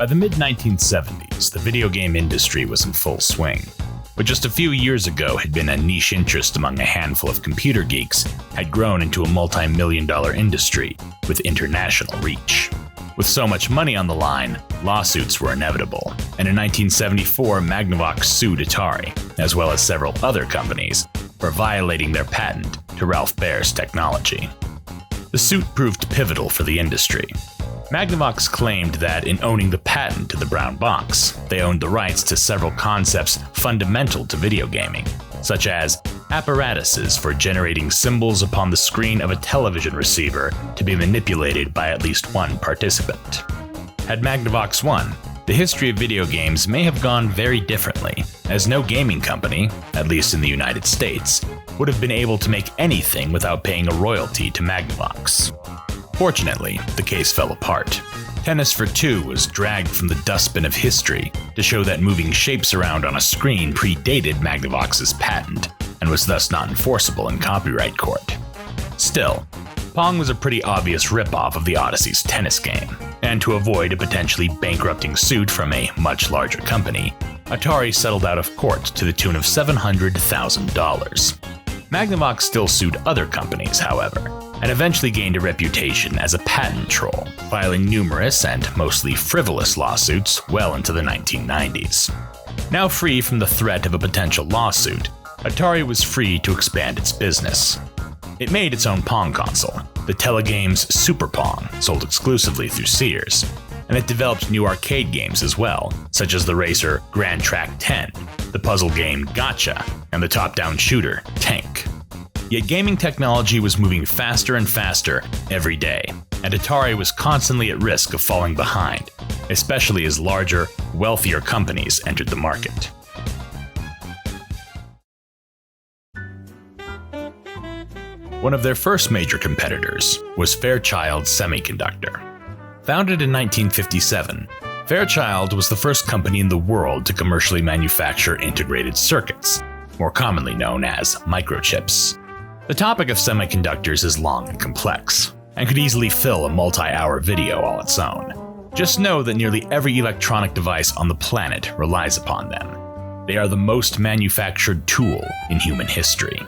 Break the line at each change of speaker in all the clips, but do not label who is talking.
By the mid-1970s, the video game industry was in full swing. What just a few years ago had been a niche interest among a handful of computer geeks had grown into a multi-million-dollar industry with international reach. With so much money on the line, lawsuits were inevitable, and in 1974 Magnavox sued Atari, as well as several other companies, for violating their patent to Ralph Baer's technology. The suit proved pivotal for the industry. Magnavox claimed that in owning the patent to the brown box, they owned the rights to several concepts fundamental to video gaming, such as apparatuses for generating symbols upon the screen of a television receiver to be manipulated by at least one participant. Had Magnavox won, the history of video games may have gone very differently, as no gaming company, at least in the United States, would have been able to make anything without paying a royalty to Magnavox. Fortunately, the case fell apart. Tennis for Two was dragged from the dustbin of history to show that moving shapes around on a screen predated Magnavox's patent and was thus not enforceable in copyright court. Still, Pong was a pretty obvious ripoff of the Odyssey's tennis game, and to avoid a potentially bankrupting suit from a much larger company, Atari settled out of court to the tune of $700,000. Magnavox still sued other companies, however, and eventually gained a reputation as a patent troll, filing numerous and mostly frivolous lawsuits well into the 1990s. Now free from the threat of a potential lawsuit, Atari was free to expand its business. It made its own Pong console, the Telegames Super Pong, sold exclusively through Sears, and it developed new arcade games as well, such as the racer Grand Track 10, the puzzle game Gotcha, and the top-down shooter Tank. Yet gaming technology was moving faster and faster every day, and Atari was constantly at risk of falling behind, especially as larger, wealthier companies entered the market. One of their first major competitors was Fairchild Semiconductor. Founded in 1957, Fairchild was the first company in the world to commercially manufacture integrated circuits, more commonly known as microchips. The topic of semiconductors is long and complex, and could easily fill a multi-hour video all its own. Just know that nearly every electronic device on the planet relies upon them. They are the most manufactured tool in human history.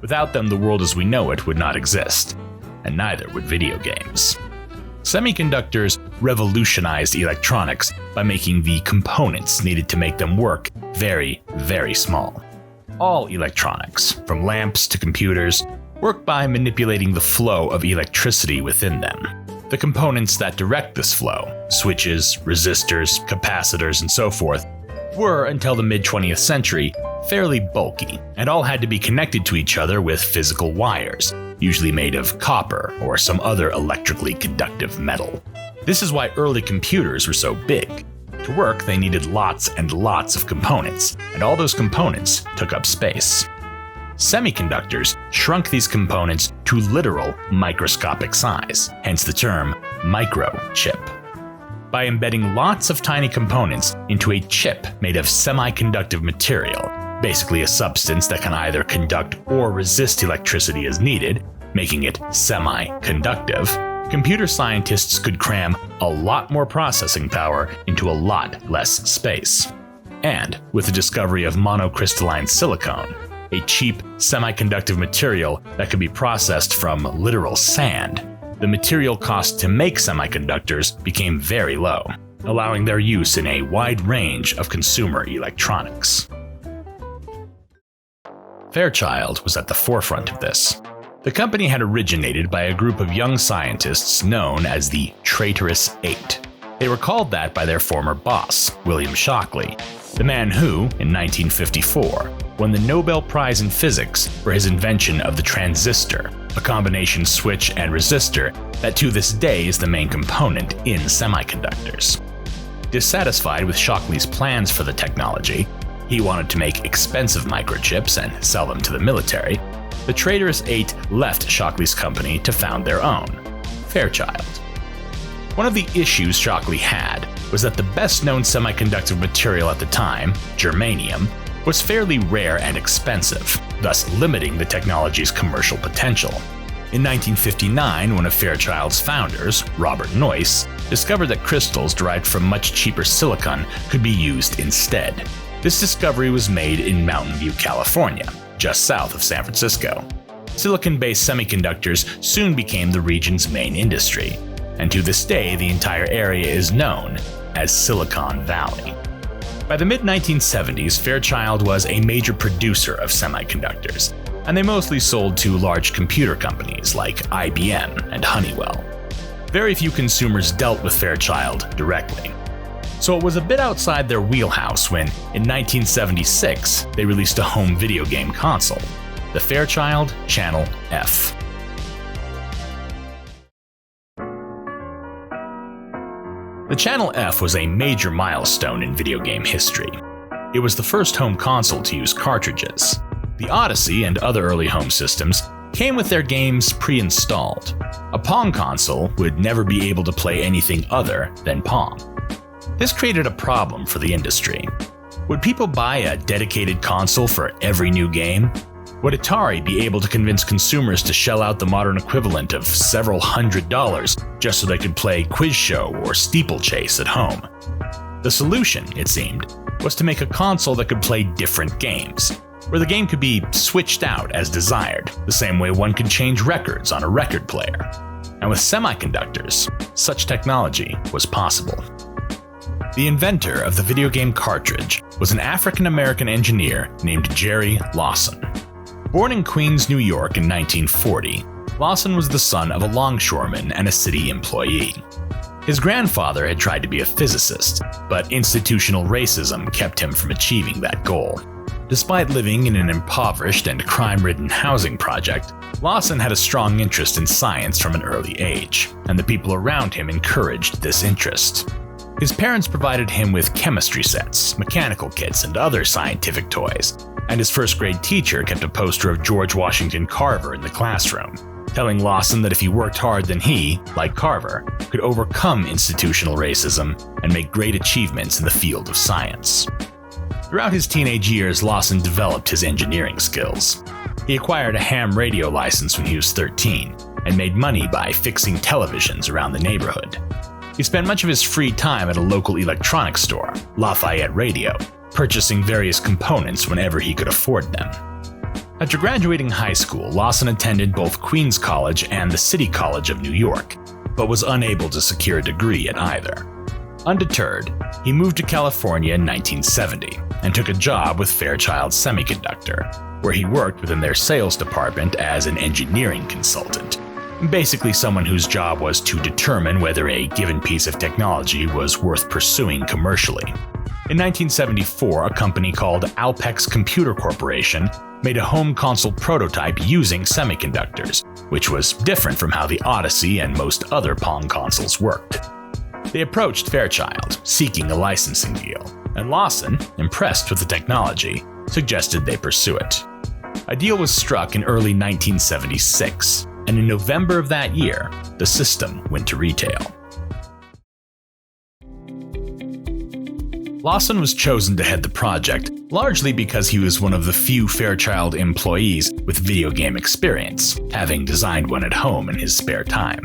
Without them, the world as we know it would not exist, and neither would video games. Semiconductors revolutionized electronics by making the components needed to make them work very, very small. All electronics, from lamps to computers, work by manipulating the flow of electricity within them. The components that direct this flow, switches, resistors, capacitors, and so forth, were, until the mid-20th century, fairly bulky, and all had to be connected to each other with physical wires, usually made of copper or some other electrically conductive metal. This is why early computers were so big. To work, they needed lots and lots of components, and all those components took up space. Semiconductors shrunk these components to literal microscopic size, hence the term microchip. By embedding lots of tiny components into a chip made of semiconductive material, basically a substance that can either conduct or resist electricity as needed, making it semi-conductive, computer scientists could cram a lot more processing power into a lot less space. And with the discovery of monocrystalline silicon, a cheap semiconductive material that could be processed from literal sand, the material cost to make semiconductors became very low, allowing their use in a wide range of consumer electronics. Fairchild was at the forefront of this. The company had originated by a group of young scientists known as the Traitorous Eight. They were called that by their former boss, William Shockley, the man who, in 1954, won the Nobel Prize in Physics for his invention of the transistor, a combination switch and resistor that to this day is the main component in semiconductors. Dissatisfied with Shockley's plans for the technology, he wanted to make expensive microchips and sell them to the military. The Traitorous Eight left Shockley's company to found their own, Fairchild. One of the issues Shockley had was that the best-known semiconductor material at the time, germanium, was fairly rare and expensive, thus limiting the technology's commercial potential. In 1959, one of Fairchild's founders, Robert Noyce, discovered that crystals derived from much cheaper silicon could be used instead. This discovery was made in Mountain View, California, just south of San Francisco. Silicon-based semiconductors soon became the region's main industry, and to this day the entire area is known as Silicon Valley. By the mid-1970s, Fairchild was a major producer of semiconductors, and they mostly sold to large computer companies like IBM and Honeywell. Very few consumers dealt with Fairchild directly. So it was a bit outside their wheelhouse when, in 1976, they released a home video game console, the Fairchild Channel F. The Channel F was a major milestone in video game history. It was the first home console to use cartridges. The Odyssey and other early home systems came with their games pre-installed. A Pong console would never be able to play anything other than Pong. This created a problem for the industry. Would people buy a dedicated console for every new game? Would Atari be able to convince consumers to shell out the modern equivalent of several $100s just so they could play Quiz Show or Steeplechase at home? The solution, it seemed, was to make a console that could play different games, where the game could be switched out as desired, the same way one can change records on a record player. And with semiconductors, such technology was possible. The inventor of the video game cartridge was an African-American engineer named Jerry Lawson. Born in Queens, New York in 1940, Lawson was the son of a longshoreman and a city employee. His grandfather had tried to be a physicist, but institutional racism kept him from achieving that goal. Despite living in an impoverished and crime-ridden housing project, Lawson had a strong interest in science from an early age, and the people around him encouraged this interest. His parents provided him with chemistry sets, mechanical kits, and other scientific toys, and his first-grade teacher kept a poster of George Washington Carver in the classroom, telling Lawson that if he worked hard, then he, like Carver, could overcome institutional racism and make great achievements in the field of science. Throughout his teenage years, Lawson developed his engineering skills. He acquired a ham radio license when he was 13 and made money by fixing televisions around the neighborhood. He spent much of his free time at a local electronics store, Lafayette Radio, purchasing various components whenever he could afford them. After graduating high school, Lawson attended both Queens College and the City College of New York, but was unable to secure a degree at either. Undeterred, he moved to California in 1970 and took a job with Fairchild Semiconductor, where he worked within their sales department as an engineering consultant, basically someone whose job was to determine whether a given piece of technology was worth pursuing commercially. In 1974, a company called Alpex Computer Corporation made a home console prototype using semiconductors, which was different from how the Odyssey and most other Pong consoles worked. They approached Fairchild, seeking a licensing deal, and Lawson, impressed with the technology, suggested they pursue it. A deal was struck in early 1976, and in November of that year, the system went to retail. Lawson was chosen to head the project largely because he was one of the few Fairchild employees with video game experience, having designed one at home in his spare time.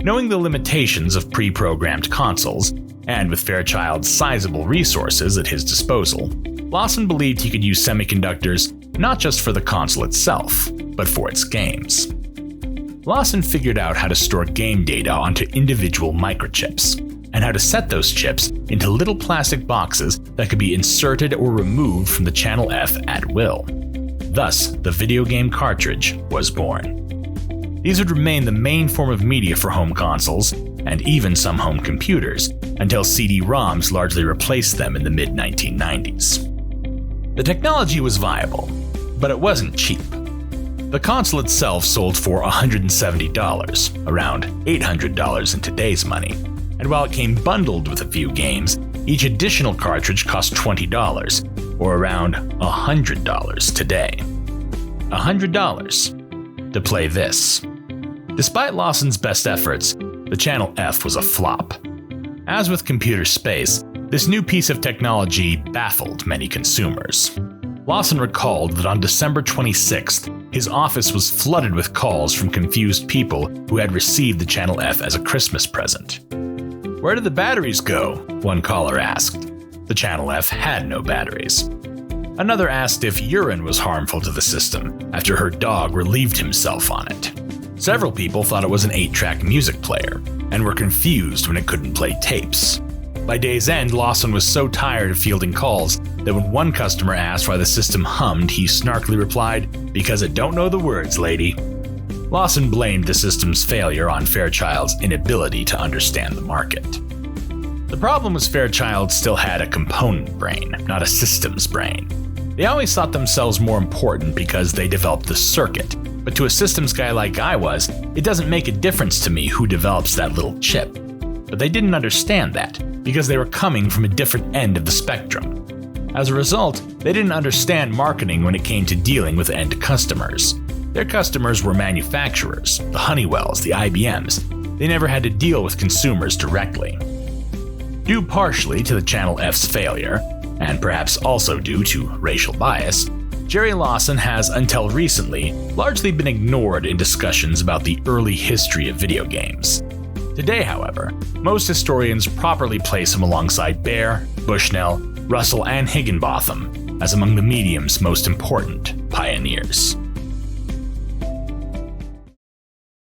Knowing the limitations of pre-programmed consoles, and with Fairchild's sizable resources at his disposal, Lawson believed he could use semiconductors not just for the console itself, but for its games. Lawson figured out how to store game data onto individual microchips, and how to set those chips into little plastic boxes that could be inserted or removed from the Channel F at will. Thus, the video game cartridge was born. These would remain the main form of media for home consoles, and even some home computers, until CD-ROMs largely replaced them in the mid-1990s. The technology was viable, but it wasn't cheap. The console itself sold for $170, around $800 in today's money, and while it came bundled with a few games, each additional cartridge cost $20, or around $100 today. $100 to play this. Despite Lawson's best efforts, the Channel F was a flop. As with computer space, this new piece of technology baffled many consumers. Lawson recalled that on December 26th, his office was flooded with calls from confused people who had received the Channel F as a Christmas present. "Where did the batteries go?" one caller asked. The Channel F had no batteries. Another asked if urine was harmful to the system after her dog relieved himself on it. Several people thought it was an 8-track music player and were confused when it couldn't play tapes. By day's end, Lawson was so tired of fielding calls that when one customer asked why the system hummed, he snarkily replied, "Because it don't know the words, lady." Lawson blamed the system's failure on Fairchild's inability to understand the market. The problem was Fairchild still had a component brain, not a systems brain. They always thought themselves more important because they developed the circuit, but to a systems guy like I was, it doesn't make a difference to me who develops that little chip. But they didn't understand that, because they were coming from a different end of the spectrum. As a result, they didn't understand marketing when it came to dealing with end customers. Their customers were manufacturers, the Honeywells, the IBMs. They never had to deal with consumers directly. Due partially to the Channel F's failure, and perhaps also due to racial bias, Jerry Lawson has, until recently, largely been ignored in discussions about the early history of video games. Today, however, most historians properly place him alongside Baer, Bushnell, Russell, and Higginbotham as among the medium's most important pioneers.